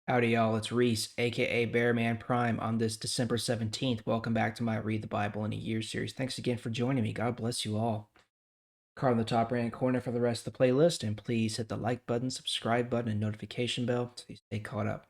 Howdy, y'all. It's Reese, aka Bearman Prime, on this December 17th. Welcome back to my Read the Bible in a Year series. Thanks again for joining me. God bless you all. Card on the top right hand corner for the rest of the playlist, and please hit the like button, subscribe button, and notification bell so you stay caught up.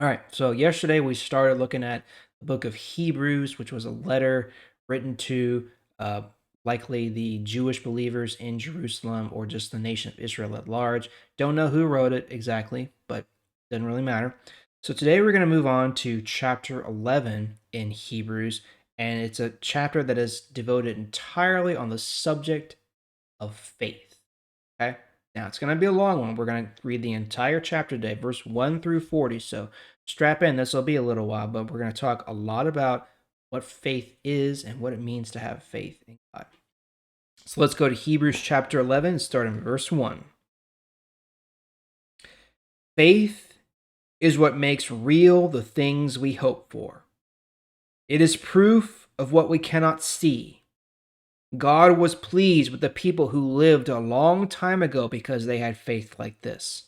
All right, so yesterday we started looking at the book of Hebrews, which was a letter written to uh, likely the Jewish believers in Jerusalem or just the nation of Israel at large. Don't know who wrote it exactly, but doesn't really matter. So today we're going to move on to chapter 11 in Hebrews, and it's a chapter that is devoted entirely on the subject of faith. Okay? Now it's going to be a long one. We're going to read the entire chapter today, verse 1 through 40. So strap in. This will be a little while, but we're going to talk a lot about what faith is and what it means to have faith in God. So let's go to Hebrews chapter 11, starting in verse 1. Faith is what makes real the things we hope for. It is proof of what we cannot see. God was pleased with the people who lived a long time ago because they had faith like this.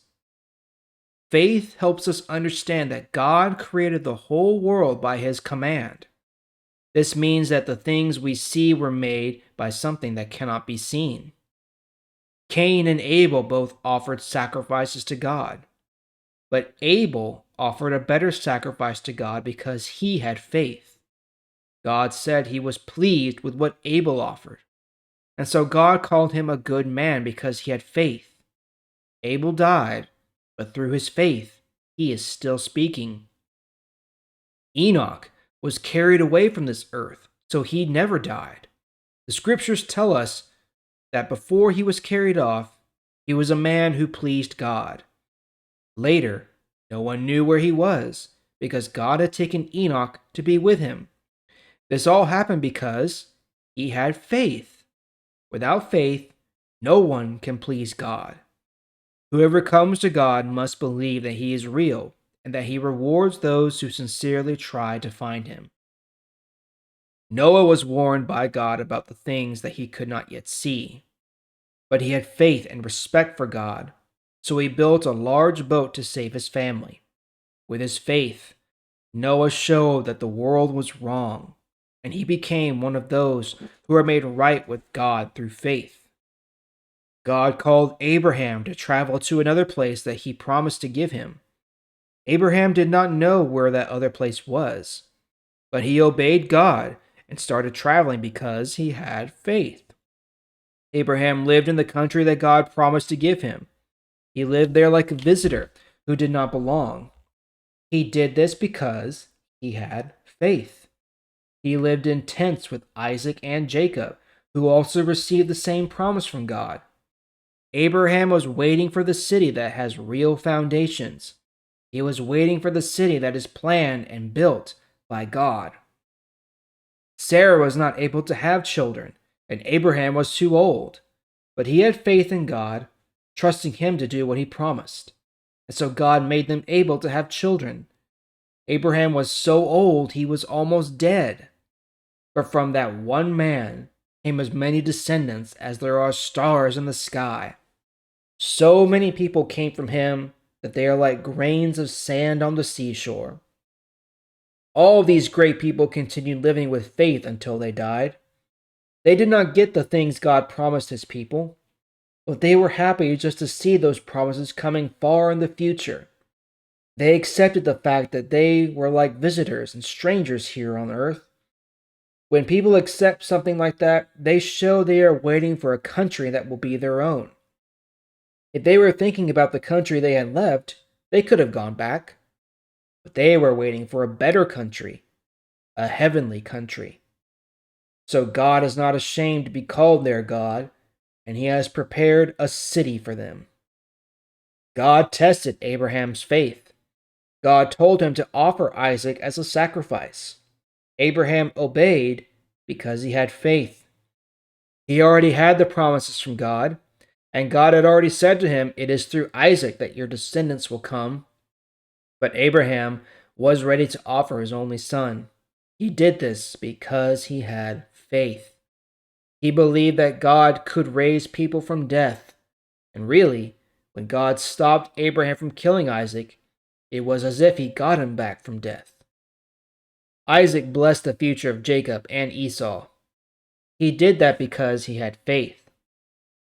Faith helps us understand that God created the whole world by his command. This means that the things we see were made by something that cannot be seen. Cain and Abel both offered sacrifices to God, but Abel offered a better sacrifice to God because he had faith. God said he was pleased with what Abel offered, and so God called him a good man because he had faith. Abel died, but through his faith, he is still speaking. Enoch was carried away from this earth, so he never died. The scriptures tell us that before he was carried off, he was a man who pleased God. Later, no one knew where he was because God had taken Enoch to be with him. This all happened because he had faith. Without faith, no one can please God. Whoever comes to God must believe that he is real and that he rewards those who sincerely try to find him. Noah was warned by God about the things that he could not yet see, but he had faith and respect for God, so he built a large boat to save his family. With his faith, Noah showed that the world was wrong, and he became one of those who are made right with God through faith. God called Abraham to travel to another place that he promised to give him. Abraham did not know where that other place was, but he obeyed God and started traveling because he had faith. Abraham lived in the country that God promised to give him. He lived there like a visitor who did not belong. He did this because he had faith. He lived in tents with Isaac and Jacob, who also received the same promise from God. Abraham was waiting for the city that has real foundations. He was waiting for the city that is planned and built by God. Sarah was not able to have children, and Abraham was too old, but he had faith in God, trusting him to do what he promised. And so God made them able to have children. Abraham was so old he was almost dead. But from that one man came as many descendants as there are stars in the sky. So many people came from him that they are like grains of sand on the seashore. All these great people continued living with faith until they died. They did not get the things God promised his people, but they were happy just to see those promises coming far in the future. They accepted the fact that they were like visitors and strangers here on earth. When people accept something like that, they show they are waiting for a country that will be their own. If they were thinking about the country they had left, they could have gone back. But they were waiting for a better country, a heavenly country. So God is not ashamed to be called their God, and he has prepared a city for them. God tested Abraham's faith. God told him to offer Isaac as a sacrifice. Abraham obeyed because he had faith. He already had the promises from God, and God had already said to him, "It is through Isaac that your descendants will come." But Abraham was ready to offer his only son. He did this because he had faith. He believed that God could raise people from death. And really, when God stopped Abraham from killing Isaac, It was as if he got him back from death. Isaac blessed the future of Jacob and Esau. He did that because he had faith.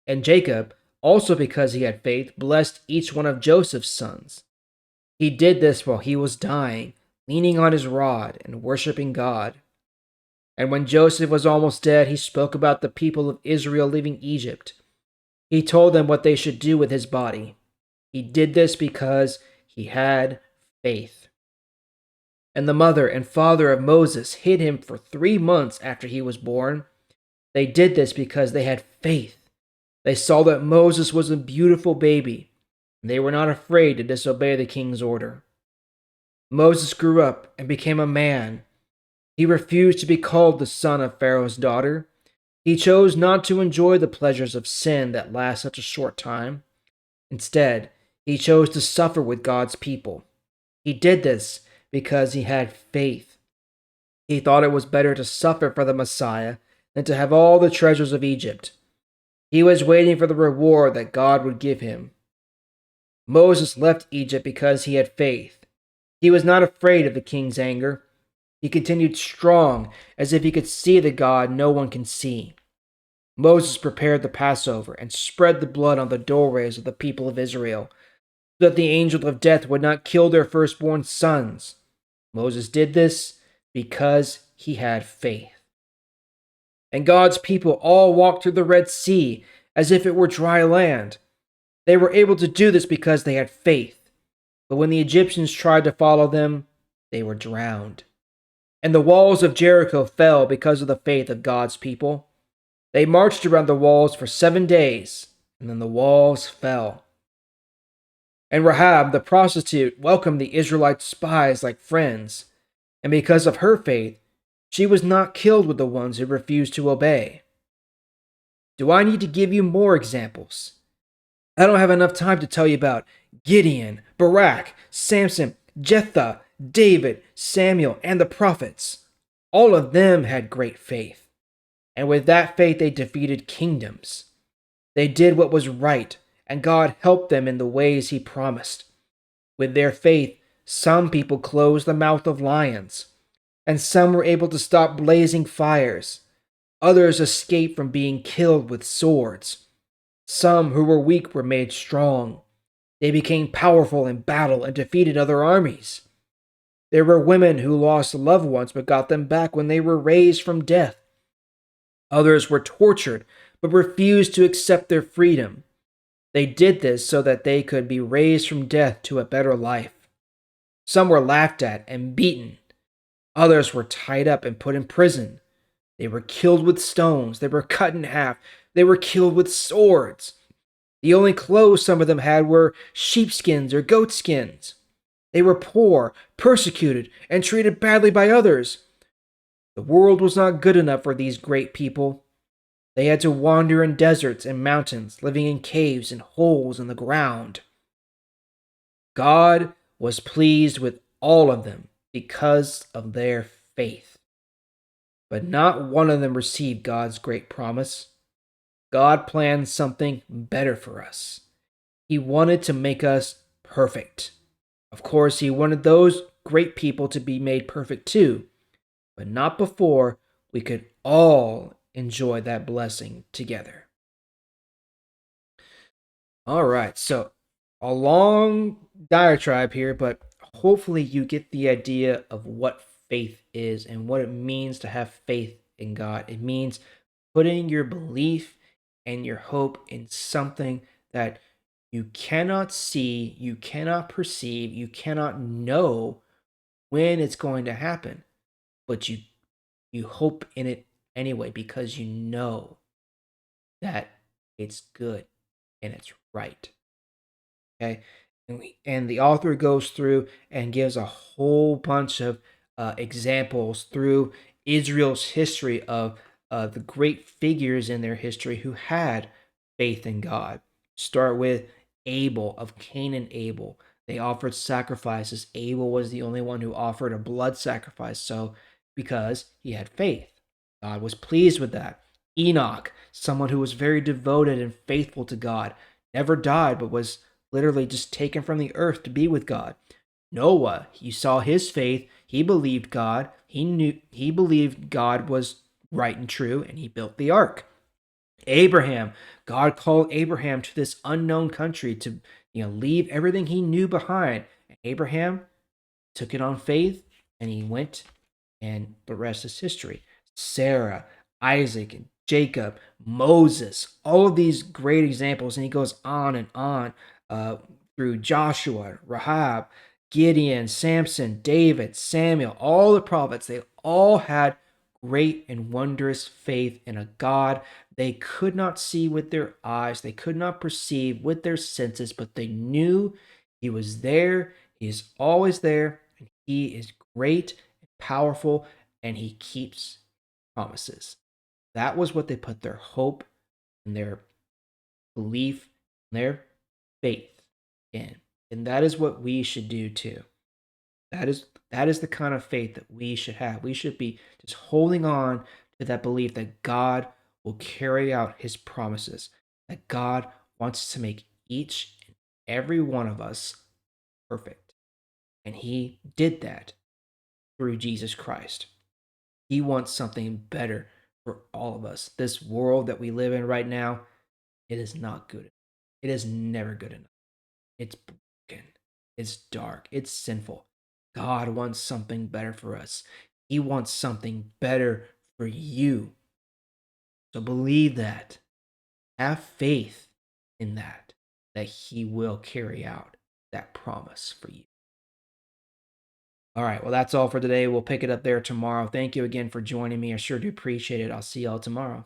And Jacob, also because he had faith, blessed each one of Joseph's sons. He did this while he was dying, leaning on his rod and worshiping God. And when Joseph was almost dead, he spoke about the people of Israel leaving Egypt. He told them what they should do with his body. He did this because he had faith. And the mother and father of Moses hid him for 3 months after he was born. They did this because they had faith. They saw that Moses was a beautiful baby, and they were not afraid to disobey the king's order. Moses grew up and became a man. He refused to be called the son of Pharaoh's daughter. He chose not to enjoy the pleasures of sin that last such a short time. Instead, he chose to suffer with God's people. He did this because he had faith. He thought it was better to suffer for the Messiah than to have all the treasures of Egypt. He was waiting for the reward that God would give him. Moses left Egypt because he had faith. He was not afraid of the king's anger. He continued strong, as if he could see the God no one can see. Moses prepared the Passover and spread the blood on the doorways of the people of Israel, so that the angel of death would not kill their firstborn sons. Moses did this because he had faith. And God's people all walked through the Red Sea as if it were dry land. They were able to do this because they had faith. But when the Egyptians tried to follow them, they were drowned. And the walls of Jericho fell because of the faith of God's people. They marched around the walls for 7 days, and then the walls fell. And Rahab the prostitute welcomed the Israelite spies like friends, and because of her faith, she was not killed with the ones who refused to obey. Do I need to give you more examples? I don't have enough time to tell you about Gideon, Barak, Samson, Jephthah, David, Samuel, and the prophets. All of them had great faith, and with that faith they defeated kingdoms. They did what was right, and God helped them in the ways He promised. With their faith, some people closed the mouth of lions, and some were able to stop blazing fires. Others escaped from being killed with swords. Some who were weak were made strong. They became powerful in battle and defeated other armies. There were women who lost loved ones but got them back when they were raised from death. Others were tortured but refused to accept their freedom. They did this so that they could be raised from death to a better life. Some were laughed at and beaten. Others were tied up and put in prison. They were killed with stones. They were cut in half. They were killed with swords. The only clothes some of them had were sheepskins or goatskins. They were poor, persecuted, and treated badly by others. The world was not good enough for these great people. They had to wander in deserts and mountains, living in caves and holes in the ground. God was pleased with all of them because of their faith. But not one of them received God's great promise. God planned something better for us. He wanted to make us perfect. Of course, He wanted those great people to be made perfect too, but not before we could all enjoy that blessing together. All right, so a long diatribe here, but hopefully you get the idea of what faith is and what it means to have faith in God. It means putting your belief and your hope in something that you cannot see, you cannot perceive, you cannot know when it's going to happen, but you hope in it anyway because you know that it's good and it's right. Okay, and the author goes through and gives a whole bunch of examples through Israel's history of the great figures in their history who had faith in God. Start with Abel of Cain and Abel. They offered sacrifices. Abel was the only one who offered a blood sacrifice, so because he had faith, God was pleased with that. Enoch, someone who was very devoted and faithful to God, never died but was literally just taken from the earth to be with God. Noah, you saw his faith. He believed God. He believed God was right and true, and he built the ark. Abraham, God called Abraham to this unknown country to leave everything he knew behind. Abraham took it on faith and he went, and the rest is history. Sarah, Isaac, and Jacob, Moses, all of these great examples, and he goes on and on uh, through Joshua, Rahab, Gideon, Samson, David, Samuel, all the prophets. They all had great and wondrous faith in a God they could not see with their eyes, they could not perceive with their senses, but they knew he was there. He is always there, and he is great and powerful, and he keeps promises. That was what they put their hope and their belief and their faith in. And that is what we should do too. That is the kind of faith that we should have. We should be just holding on to that belief that God will carry out his promises, that God wants to make each and every one of us perfect. And he did that through Jesus Christ. He wants something better for all of us. This world that we live in right now, it is not good. It is never good enough. It's broken. It's dark. It's sinful. God wants something better for us. He wants something better for you. So believe that. Have faith in that he will carry out that promise for you. All right, well, that's all for today. We'll pick it up there tomorrow. Thank you again for joining me. I sure do appreciate it. I'll see y'all tomorrow.